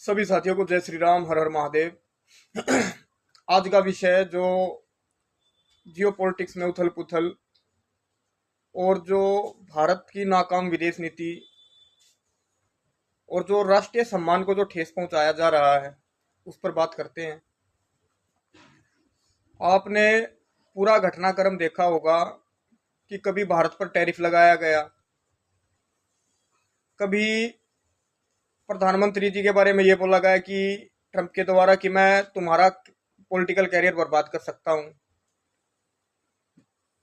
सभी साथियों को जय श्री राम, हर हर महादेव। आज का विषय जो जियो पॉलिटिक्स में उथल पुथल और जो भारत की नाकाम विदेश नीति और जो राष्ट्रीय सम्मान को जो ठेस पहुंचाया जा रहा है उस पर बात करते हैं। आपने पूरा घटनाक्रम देखा होगा कि कभी भारत पर टैरिफ लगाया गया, कभी प्रधानमंत्री जी के बारे में ये बोला गया कि ट्रंप के द्वारा कि मैं तुम्हारा पॉलिटिकल कैरियर बर्बाद कर सकता हूं।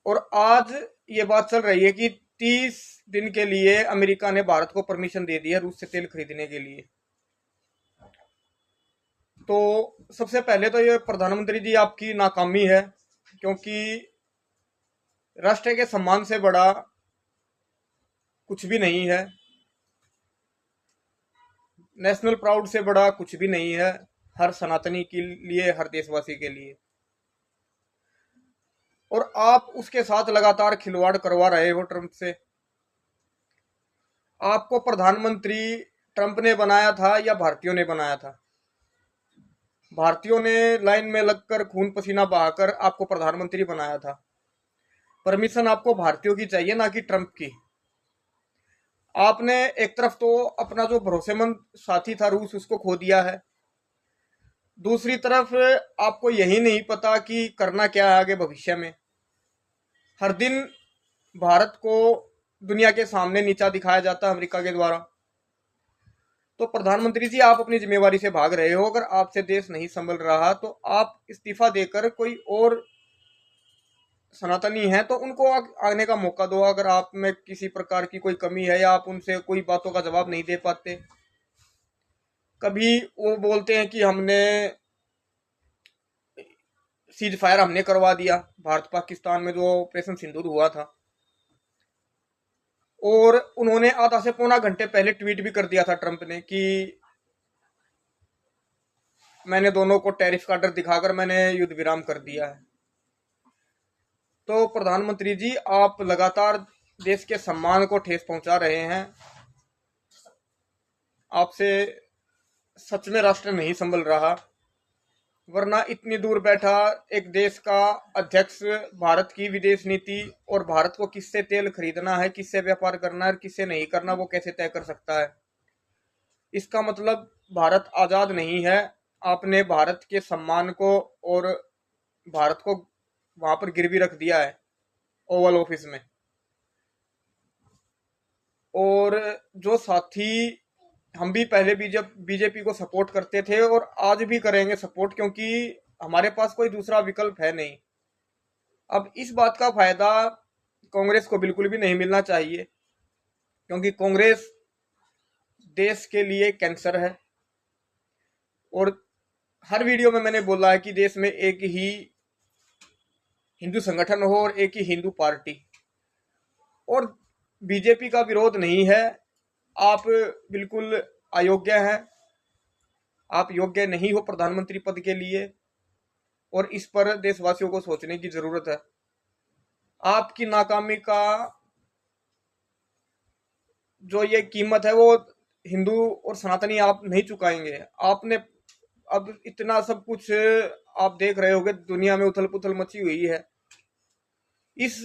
और आज ये बात चल रही है कि 30 दिन के लिए अमेरिका ने भारत को परमिशन दे दी है रूस से तेल खरीदने के लिए। तो सबसे पहले तो ये प्रधानमंत्री जी आपकी नाकामी है, क्योंकि राष्ट्र के सम्मान से बड़ा कुछ भी नहीं है, नेशनल प्राउड से बड़ा कुछ भी नहीं है हर सनातनी के लिए, हर देशवासी के लिए। और आप उसके साथ लगातार खिलवाड़ करवा रहे हो ट्रंप से। आपको प्रधानमंत्री ट्रंप ने बनाया था या भारतीयों ने बनाया था? भारतीयों ने लाइन में लगकर खून पसीना बहाकर आपको प्रधानमंत्री बनाया था। परमिशन आपको भारतीयों की चाहिए, ना कि ट्रंप की। आपने एक तरफ तो अपना जो भरोसेमंद साथी था रूस, उसको खो दिया है। दूसरी तरफ आपको यही नहीं पता कि करना क्या है आगे भविष्य में। हर दिन भारत को दुनिया के सामने नीचा दिखाया जाता है अमेरिका के द्वारा। तो प्रधानमंत्री जी, आप अपनी जिम्मेवारी से भाग रहे हो। अगर आपसे देश नहीं संभल रहा तो आप इस्तीफा देकर कोई और सनातनी है तो उनको आने का मौका दो। अगर आप में किसी प्रकार की कोई कमी है या आप उनसे कोई बातों का जवाब नहीं दे पाते। कभी वो बोलते हैं कि हमने सीज फायर हमने करवा दिया, भारत पाकिस्तान में जो ऑपरेशन सिंदूर हुआ था। और उन्होंने आधा से पौना घंटे पहले ट्वीट भी कर दिया था ट्रंप ने कि मैंने दोनों को टैरिफ का डर दिखाकर मैंने युद्ध विराम कर दिया है। तो प्रधानमंत्री जी, आप लगातार देश के सम्मान को ठेस पहुंचा रहे हैं। आपसे सच में राष्ट्र नहीं संभल रहा, वरना इतनी दूर बैठा एक देश का अध्यक्ष भारत की विदेश नीति और भारत को किससे तेल खरीदना है, किससे व्यापार करना है और किससे नहीं करना, वो कैसे तय कर सकता है? इसका मतलब भारत आजाद नहीं है। आपने भारत के सम्मान को और भारत को वहां पर गिरवी रख दिया है ओवल ऑफिस में। और जो साथी हम भी पहले बीजेपी को सपोर्ट करते थे और आज भी करेंगे सपोर्ट, क्योंकि हमारे पास कोई दूसरा विकल्प है नहीं। अब इस बात का फायदा कांग्रेस को बिल्कुल भी नहीं मिलना चाहिए, क्योंकि कांग्रेस देश के लिए कैंसर है। और हर वीडियो में मैंने बोला है कि देश में एक ही हिंदू संगठन हो और एक ही हिंदू पार्टी। और बीजेपी का विरोध नहीं है, आप बिल्कुल अयोग्य हैं, आप योग्य नहीं हो प्रधानमंत्री पद के लिए। और इस पर देशवासियों को सोचने की जरूरत है। आपकी नाकामी का जो ये कीमत है वो हिंदू और सनातनी आप नहीं चुकाएंगे। आपने अब इतना सब कुछ आप देख रहे होगे, दुनिया में उथल पुथल मची हुई है। इस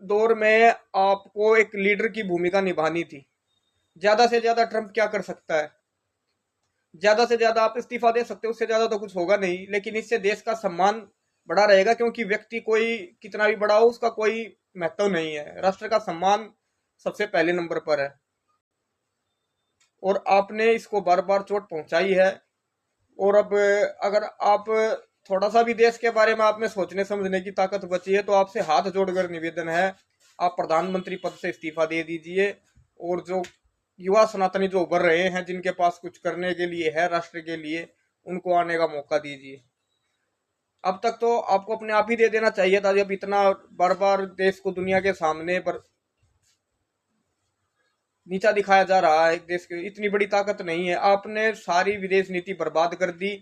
दौर में आपको एक लीडर की भूमिका निभानी थी। ज्यादा से ज्यादा ट्रंप क्या कर सकता है? ज्यादा से ज्यादा आप इस्तीफा दे सकते हो, उससे ज्यादा तो कुछ होगा नहीं। लेकिन इससे देश का सम्मान बढ़ा रहेगा, क्योंकि व्यक्ति कोई कितना भी बड़ा हो उसका कोई महत्व नहीं है। राष्ट्र का सम्मान सबसे पहले नंबर पर है। और आपने इसको बार बार चोट पहुंचाई है। और अब अगर आप थोड़ा सा भी देश के बारे में आप में सोचने समझने की ताकत बची है तो आपसे हाथ जोड़कर निवेदन है, आप प्रधानमंत्री पद से इस्तीफा दे दीजिए। और जो युवा सनातनी जो उभर रहे हैं, जिनके पास कुछ करने के लिए है राष्ट्र के लिए, उनको आने का मौका दीजिए। अब तक तो आपको अपने आप ही दे देना चाहिए था, जब इतना बार बार देश को दुनिया के सामने पर नीचा दिखाया जा रहा है। देश की इतनी बड़ी ताकत नहीं है। आपने सारी विदेश नीति बर्बाद कर दी।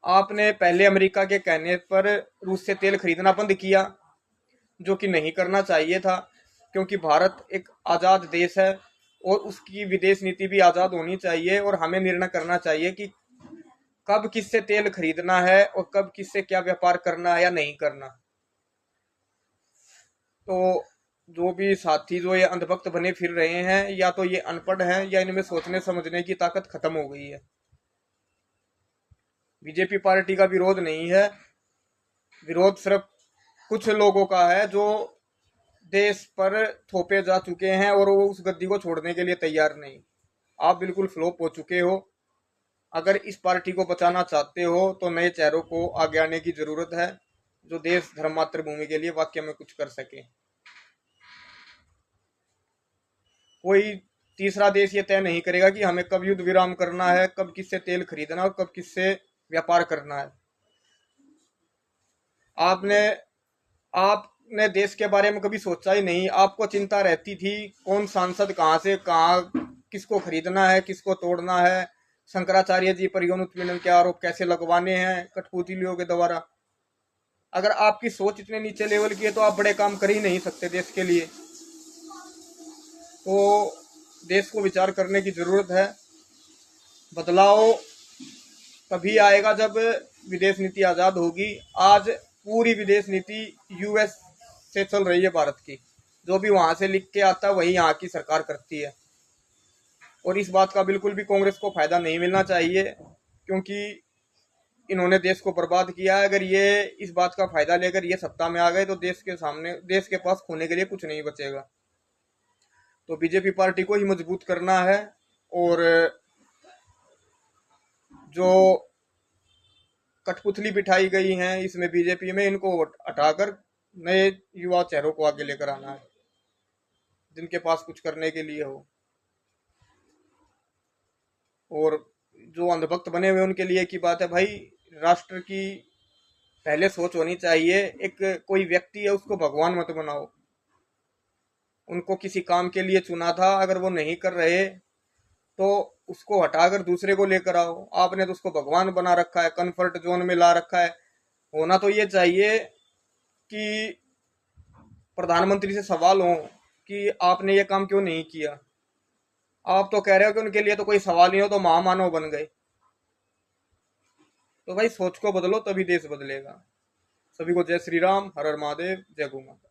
आपने पहले अमेरिका के कहने पर रूस से तेल खरीदना बंद किया, जो कि नहीं करना चाहिए था, क्योंकि भारत एक आजाद देश है और उसकी विदेश नीति भी आज़ाद होनी चाहिए, और हमें निर्णय करना चाहिए कि कब किससे तेल खरीदना है और कब किससे क्या व्यापार करना है या नहीं करना। तो जो भी साथी जो ये अंधभक्त बने फिर रहे हैं, या तो ये अनपढ़ हैं या इनमें सोचने समझने की ताकत खत्म हो गई है। बीजेपी पार्टी का विरोध नहीं है, विरोध सिर्फ कुछ लोगों का है जो देश पर थोपे जा चुके हैं और वो उस गद्दी को छोड़ने के लिए तैयार नहीं। आप बिल्कुल फ्लॉप हो चुके हो। अगर इस पार्टी को बचाना चाहते हो तो नए चेहरों को आगे आने की जरूरत है, जो देश धर्म मातृभूमि के लिए वाकई में कुछ कर सके। कोई तीसरा देश ये तय नहीं करेगा कि हमें कब युद्ध विराम करना है, कब किससे तेल खरीदना और कब किससे व्यापार करना है। आपने आपने देश के बारे में कभी सोचा ही नहीं। आपको चिंता रहती थी कौन सांसद कहाँ से कहाँ, किसको खरीदना है, किसको तोड़ना है, शंकराचार्य जी पर यौन उत्पीड़न के आरोप कैसे लगवाने हैं कठपुतलियों के द्वारा। अगर आपकी सोच इतने नीचे लेवल की है तो आप बड़े काम कर ही नहीं सकते देश के लिए। तो देश को विचार करने की जरूरत है। बदलाव तभी आएगा जब विदेश नीति आज़ाद होगी। आज पूरी विदेश नीति यूएस से चल रही है भारत की। जो भी वहां से लिख के आता है वही यहाँ की सरकार करती है, और इस बात का बिल्कुल भी कांग्रेस को फायदा नहीं मिलना चाहिए, क्योंकि इन्होंने देश को बर्बाद किया है। अगर ये इस बात का फायदा लेकर ये सत्ता में आ गए तो देश के पास खोने के लिए कुछ नहीं बचेगा। तो बीजेपी पार्टी को ही मजबूत करना है, और जो कठपुतली बिठाई गई हैं इसमें बीजेपी में, इनको हटाकर नए युवा चेहरों को आगे लेकर आना है जिनके पास कुछ करने के लिए हो। और जो अंधभक्त बने हुए उनके लिए की बात है भाई, राष्ट्र की पहले सोच होनी चाहिए। एक कोई व्यक्ति है उसको भगवान मत बनाओ। उनको किसी काम के लिए चुना था, अगर वो नहीं कर रहे तो उसको हटाकर दूसरे को लेकर आओ। आपने तो उसको भगवान बना रखा है, कंफर्ट जोन में ला रखा है। होना तो ये चाहिए कि प्रधानमंत्री से सवाल हो कि आपने ये काम क्यों नहीं किया। आप तो कह रहे हो कि उनके लिए तो कोई सवाल नहीं हो, तो महामानव बन गए। तो भाई सोच को बदलो, तभी देश बदलेगा। सभी को जय श्री राम, हर हर महादेव, जय गौ माता।